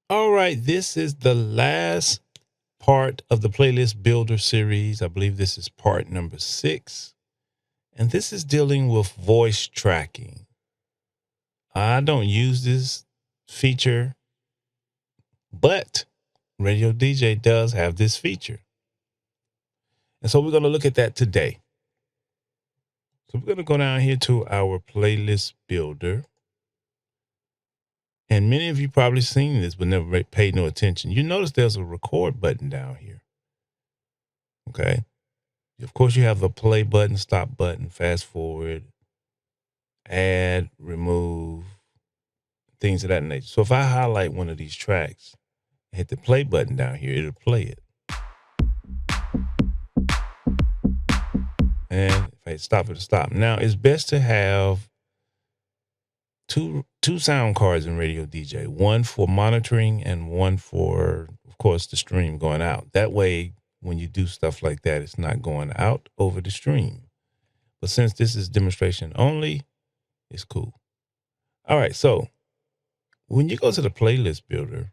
All right, this is the last part of the playlist builder series. I believe this is part number 6. And this is dealing with voice tracking. I don't use this feature, but Radio DJ does have this feature. And so we're going to look at that today. So we're going to go down here to our playlist builder. And many of you probably seen this, but never paid no attention. You notice there's a record button down here. Okay. Of course, you have a play button, stop button, fast forward, add, remove, things of that nature. So if I highlight one of these tracks, hit the play button down here, it'll play it. And if I stop, it'll stop. Now, it's best to have two sound cards in Radio DJ, one for monitoring and one for, of course, the stream going out. That way, when you do stuff like that, it's not going out over the stream. But since this is demonstration only, it's cool. All right, so when you go to the playlist builder,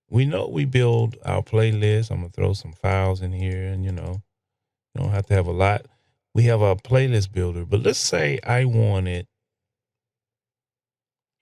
we know we build our playlist. I'm going to throw some files in here and, you don't have to have a lot. We have our playlist builder, but let's say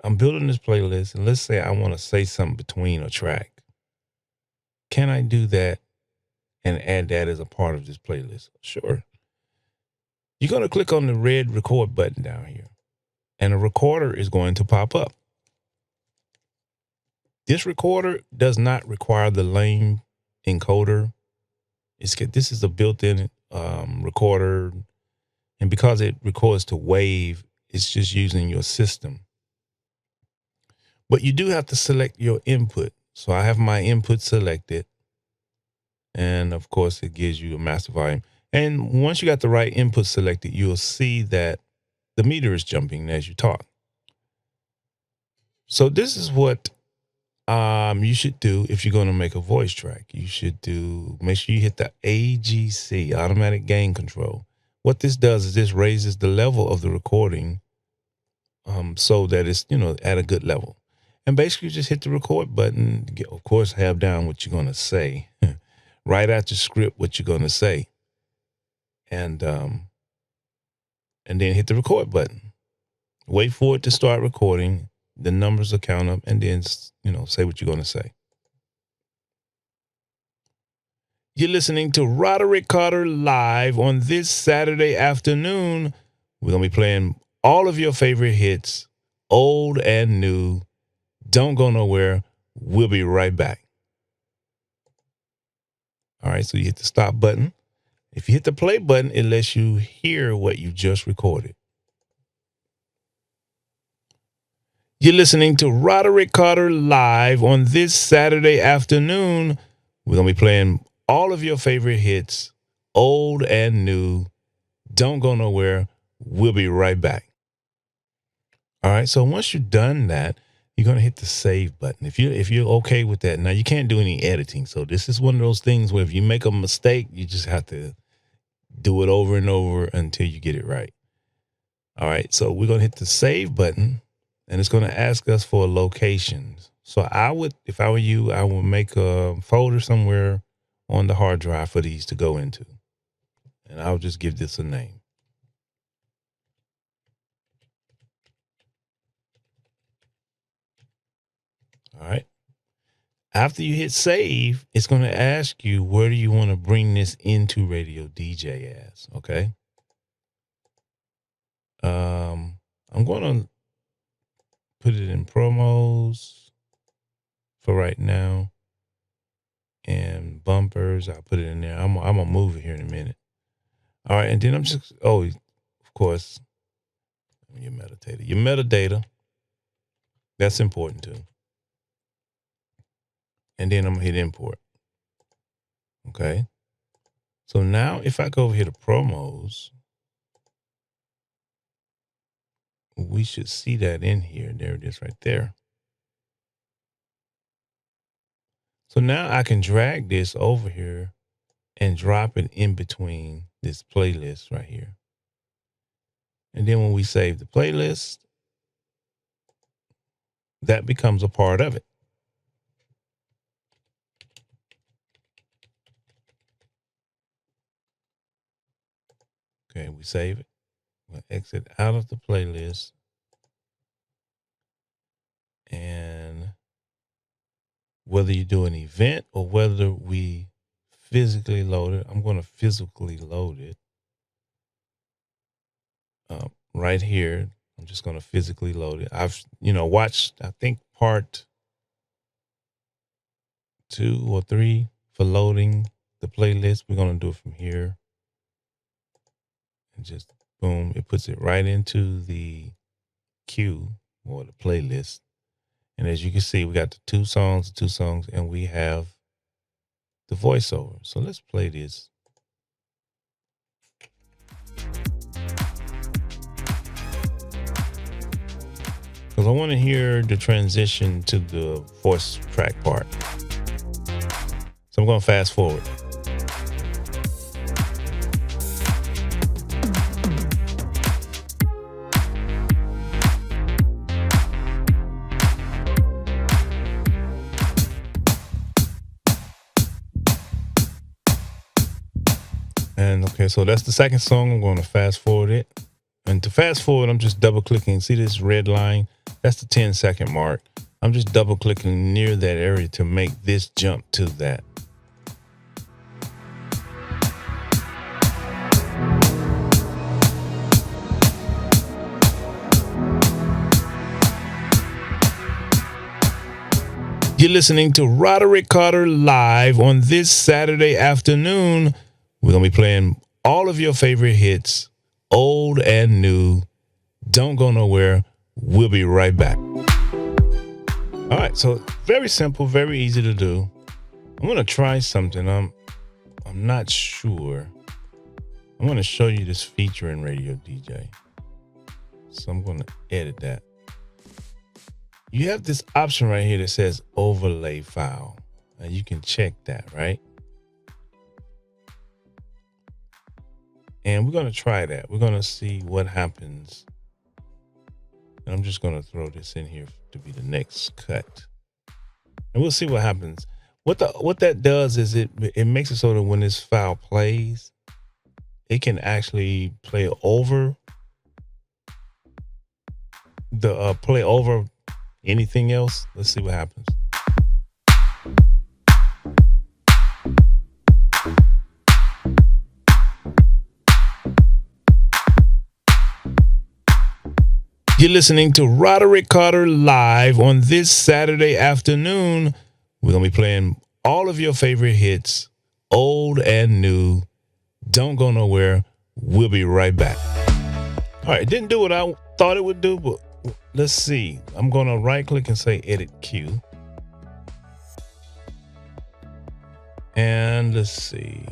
I'm building this playlist, and let's say I want to say something between a track. Can I do that and add that as a part of this playlist? Sure. You're going to click on the red record button down here, and a recorder is going to pop up. This recorder does not require the lane encoder. This is a built-in recorder, and because it records to wave, it's just using your system. But you do have to select your input. So I have my input selected, and of course it gives you a master volume. And once you got the right input selected, you'll see that the meter is jumping as you talk. So this is what you should do if you're going to make a voice track. You should make sure you hit the AGC, automatic gain control. What this does is this raises the level of the recording so that it's, at a good level. And basically just hit the record button, of course, have down what you're going to say, write out your script, what you're going to say. And then hit the record button. Wait for it to start recording. The numbers will count up, and then, say what you're going to say. You're listening to Roderick Carter live on this Saturday afternoon. We're going to be playing all of your favorite hits, old and new. Don't go nowhere. We'll be right back. All right, so you hit the stop button. If you hit the play button, it lets you hear what you just recorded. You're listening to Roderick Carter live on this Saturday afternoon. We're going to be playing all of your favorite hits, old and new. Don't go nowhere. We'll be right back. All right, so once you've done that, you're going to hit the save button. If you're okay with that. Now, you can't do any editing. So this is one of those things where if you make a mistake, you just have to do it over and over until you get it right. All right, so we're going to hit the save button. And it's going to ask us for locations. So if I were you, I would make a folder somewhere on the hard drive for these to go into. And I'll just give this a name. All right. After you hit save, it's going to ask you, where do you want to bring this into Radio DJ as? Okay. I'm going to put it in promos for right now. And bumpers, I'll put it in there. I'm going to move it here in a minute. All right. And then of course, your metadata. That's important too. And then I'm going to hit import. Okay. So now if I go over here to promos, we should see that in here. There it is right there. So now I can drag this over here and drop it in between this playlist right here. And then when we save the playlist, that becomes a part of it. we save it. We'll exit out of the playlist. And whether you do an event or whether we physically load it, I'm going to physically load it. Right here, I'm just going to physically load it. I've, watched, I think, part 2 or 3 for loading the playlist. We're going to do it from here. And just boom, it puts it right into the queue or the playlist. And as you can see, we got the two songs, and we have the voiceover. So let's play this. Because I want to hear the transition to the voice track part. So I'm going to fast forward. And okay, so that's the second song. I'm going to fast forward it. And to fast forward, I'm just double clicking. See this red line? That's the 10-second mark. I'm just double clicking near that area to make this jump to that. You're listening to Roderick Carter live on this Saturday afternoon. We're going to be playing all of your favorite hits, old and new. Don't go nowhere. We'll be right back. All right, so very simple, very easy to do. I'm going to try something. I'm not sure. I'm going to show you this feature in RadioDJ. So I'm going to edit that. You have this option right here that says overlay file. And you can check that, right? And we're going to try that. We're going to see what happens. And I'm just going to throw this in here to be the next cut. And we'll see what happens. What that does is it makes it so that when this file plays, it can actually play over anything else. Let's see what happens. You're listening to Roderick Carter live on this Saturday afternoon. We're going to be playing all of your favorite hits, old and new. Don't go nowhere. We'll be right back. All right, it didn't do what I thought it would do, but let's see. I'm going to right click and say edit queue. And let's see.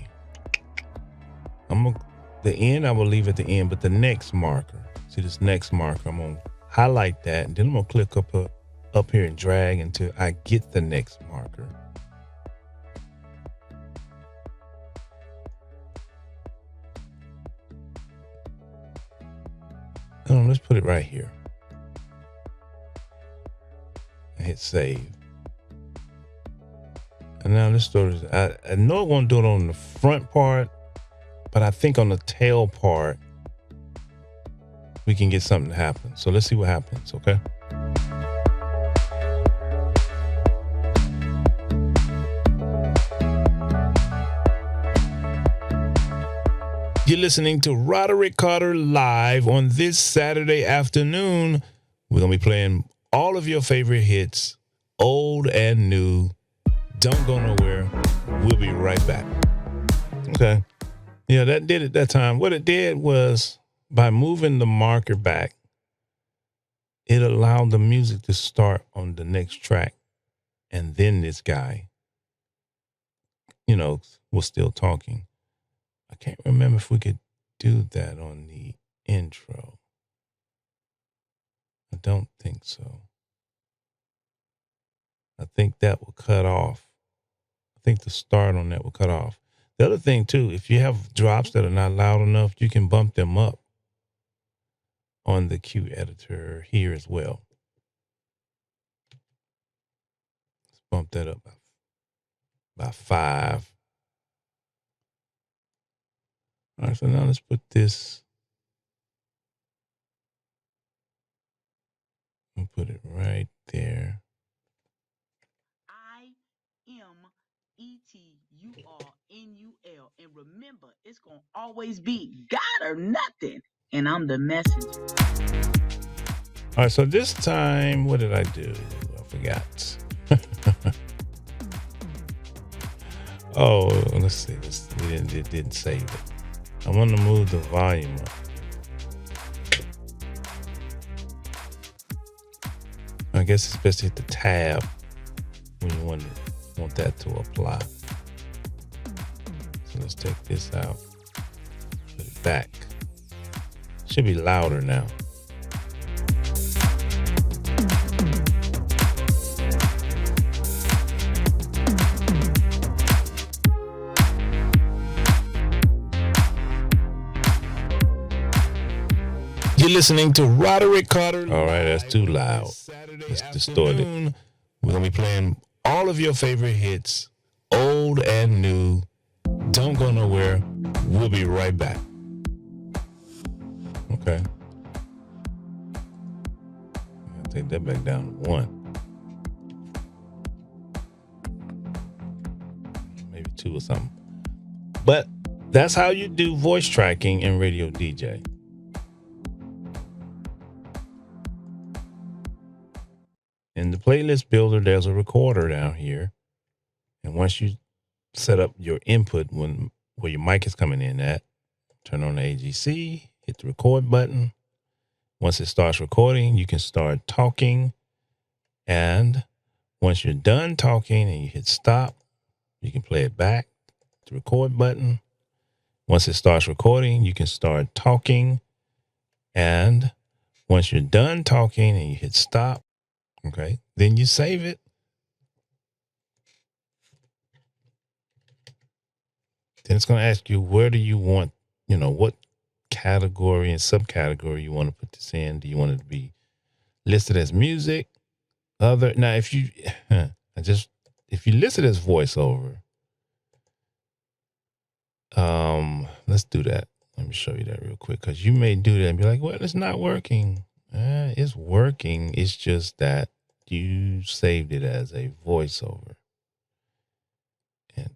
The end, I will leave at the end, but the next marker. See this next marker, I'm going to highlight that, and then I'm going to click up here and drag until I get the next marker. Let's put it right here. And hit save. And now let's do this. I know it won't do it on the front part, but I think on the tail part, we can get something to happen. So let's see what happens, okay? You're listening to Roderick Carter live on this Saturday afternoon. We're going to be playing all of your favorite hits, old and new. Don't go nowhere. We'll be right back. Okay. Yeah, that did it that time. What it did was, by moving the marker back, it allowed the music to start on the next track. And then this guy, was still talking. I can't remember if we could do that on the intro. I don't think so. I think that will cut off. I think the start on that will cut off. The other thing, too, if you have drops that are not loud enough, you can bump them up on the cue editor here as well. Let's bump that up by 5. All right, so now let's put this put it right there. IMETURNUL. And remember, it's going to always be God or nothing. And I'm the messenger. All right, so this time, what did I do? I forgot. Oh, let's see. It didn't save it. I want to move the volume up. I guess it's best to hit the tab when you want that to apply. So let's take this out. Put it back. Should be louder now. You're listening to Roderick Carter. All right, that's too loud. Let's distort it. We're going to be playing all of your favorite hits, old and new. Don't go nowhere. We'll be right back. Okay. I'll take that back down to 1. Maybe 2 or something. But that's how you do voice tracking in RadioDJ. In the playlist builder, there's a recorder down here. And once you set up your input where your mic is coming in at, turn on the AGC, hit the record button. Once it starts recording, you can start talking. And once you're done talking and you hit stop, you can play it back. The record button. Once it starts recording, you can start talking. And once you're done talking and you hit stop, okay, then you save it. Then it's going to ask you, where do you want, what category and subcategory you want to put this in. Do you want it to be listed as music? Now, if you list it as voiceover, let's do that. Let me show you that real quick, because you may do that and be like, well, it's not working. It's working. It's just that you saved it as a voiceover. And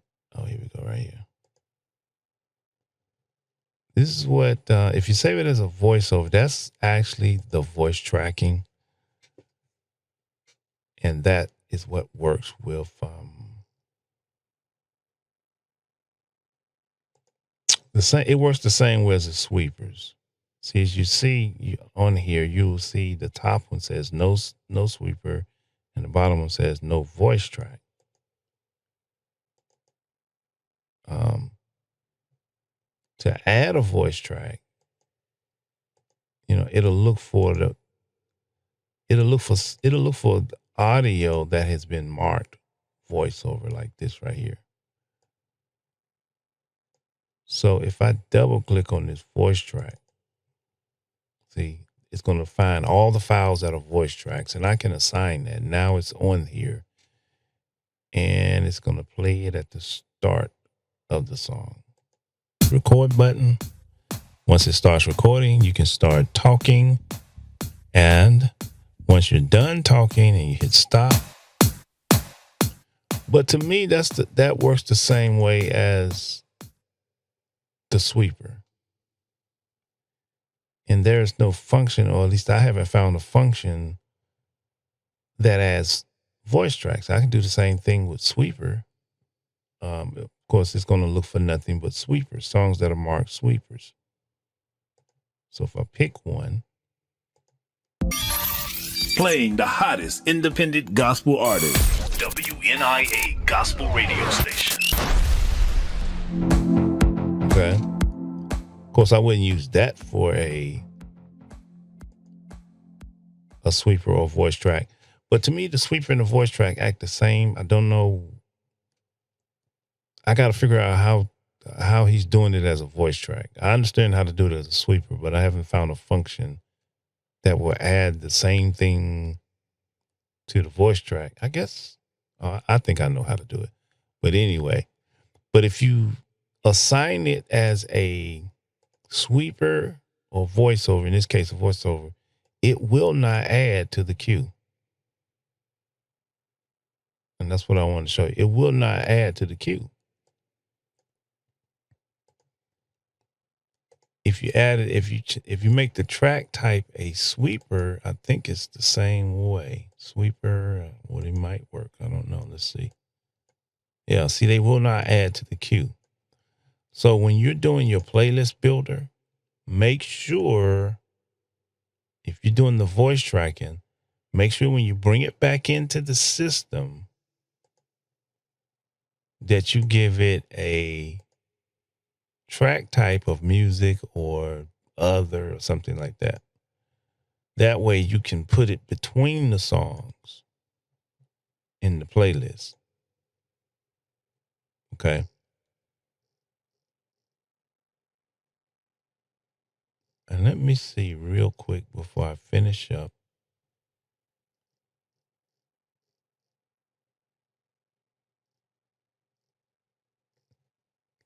here we go, right here. This is what, if you save it as a voiceover, that's actually the voice tracking. And that is what works with it works the same way as the sweepers. See, as you see on here, you will see the top one says no sweeper, and the bottom one says no voice track. To add a voice track, it'll look for audio that has been marked voiceover, like this right here. So if I double click on this voice track, see, it's going to find all the files that are voice tracks, and I can assign that. Now it's on here, and it's going to play it at the start of the song. Record button. Once it starts recording, you can start talking. And once you're done talking and you hit stop. But to me, that works the same way as the sweeper. And there's no function, or at least I haven't found a function that adds voice tracks. I can do the same thing with sweeper. Of course, it's going to look for nothing but sweepers, songs that are marked sweepers. So if I pick one. Playing the hottest independent gospel artist, WNIA Gospel Radio Station. Okay. Of course, I wouldn't use that for a sweeper or voice track. But to me, the sweeper and the voice track act the same. I don't know. I got to figure out how he's doing it as a voice track. I understand how to do it as a sweeper, but I haven't found a function that will add the same thing to the voice track. I guess I think I know how to do it. But anyway, if you assign it as a sweeper or voiceover, in this case a voiceover, it will not add to the queue. And that's what I want to show you. It will not add to the queue. If you add it, if you make the track type a sweeper, I think it's the same way. Sweeper, well, it might work. I don't know. Let's see. Yeah, see, they will not add to the queue. So when you're doing your playlist builder, make sure if you're doing the voice tracking, make sure when you bring it back into the system that you give it a track type of music or other or something like that. That way you can put it between the songs in the playlist. Okay. And let me see real quick before I finish up.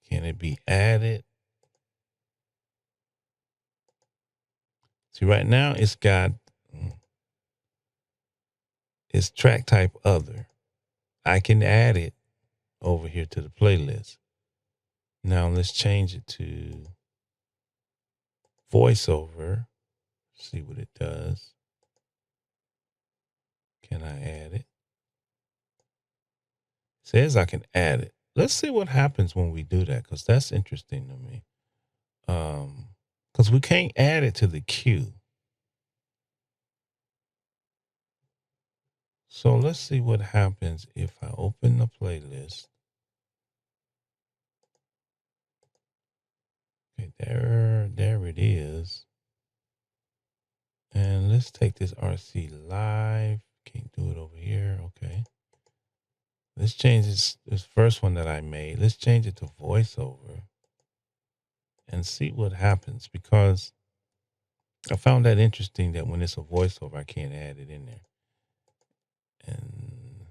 Can it be added? See, right now it's track type other. I can add it over here to the playlist. Now let's change it to voiceover. See what it does. Can I add it? Says I can add it. Let's see what happens when we do that, because that's interesting to me. Because we can't add it to the queue. So let's see what happens if I open the playlist. Okay, there it is. And let's take this RC live. Can't do it over here. Okay. Let's change this first one that I made. Let's change it to voiceover and see what happens, because I found that interesting that when it's a voiceover, I can't add it in there. And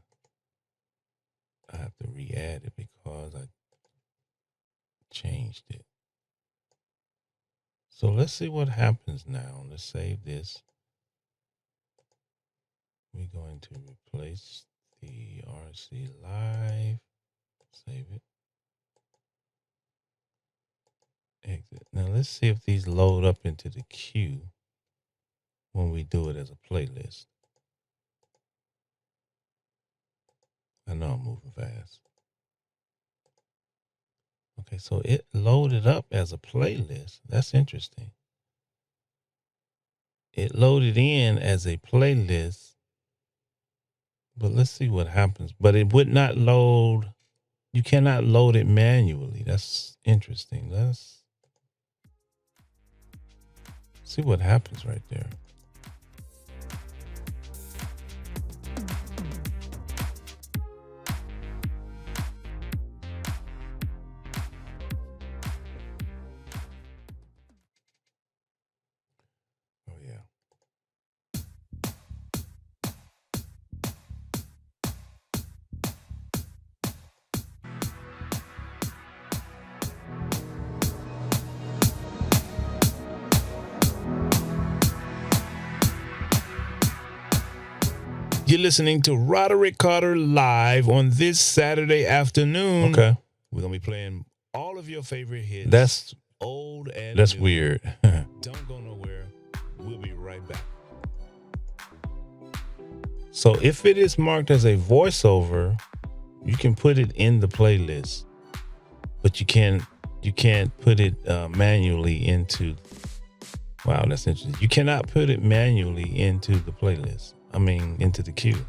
I have to re-add it because I changed it. So let's see what happens now. Let's save this. We're going to replace the RC live. Save it. Exit. Now let's see if these load up into the queue when we do it as a playlist. I know I'm moving fast. Okay, so it loaded up as a playlist. That's interesting. It loaded in as a playlist, but let's see what happens. But it would not load. You cannot load it manually. That's interesting. Let's see what happens right there. Oh, yeah. You're listening to Roderick Carter live on this Saturday afternoon. Okay. We're going to be playing all of your favorite hits. That's old and new. Weird. Don't go nowhere. We'll be right back. So if it is marked as a voiceover, you can put it in the playlist, but you can't put it manually into. Wow, that's interesting. You cannot put it manually into the playlist. I mean, into the queue.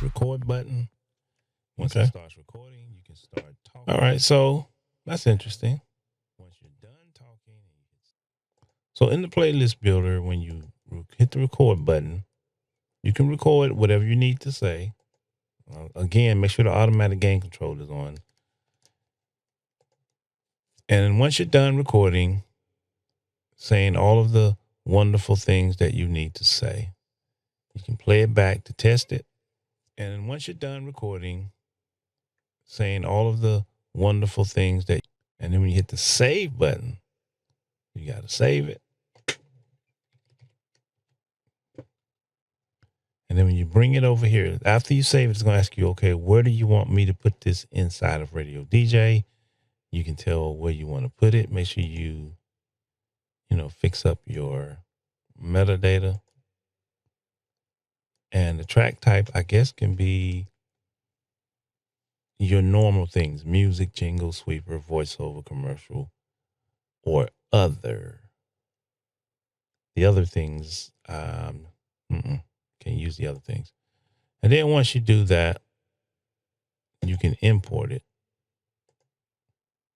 Record button. Once it starts recording, you can start talking. All right, so that's interesting. Once you're done talking, so in the playlist builder, when you hit the record button, you can record whatever you need to say. Again, make sure the automatic gain control is on. And once you're done recording, saying all of the wonderful things that you need to say, you can play it back to test it. And once you're done recording, saying all of the wonderful things that, and then when you hit the save button, you got to save it. And then when you bring it over here, after you save it, it's going to ask you, okay, where do you want me to put this inside of RadioDJ? You can tell where you want to put it. Make sure you fix up your metadata. And the track type, I guess, can be your normal things: music, jingle, sweeper, voiceover, commercial, or other. The other things, can't use the other things. And then once you do that, you can import it.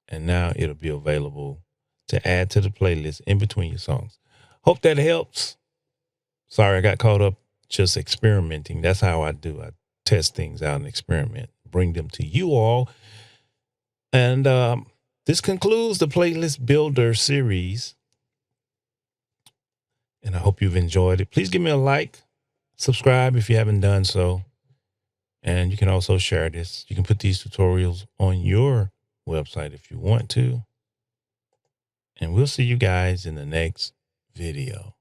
And now it'll be available to add to the playlist in between your songs. Hope that helps. Sorry, I got caught up just experimenting. That's how I do. I test things out and experiment, bring them to you all. And this concludes the Playlist Builder series. And I hope you've enjoyed it. Please give me a like, subscribe if you haven't done so. And you can also share this. You can put these tutorials on your website if you want to. And we'll see you guys in the next video.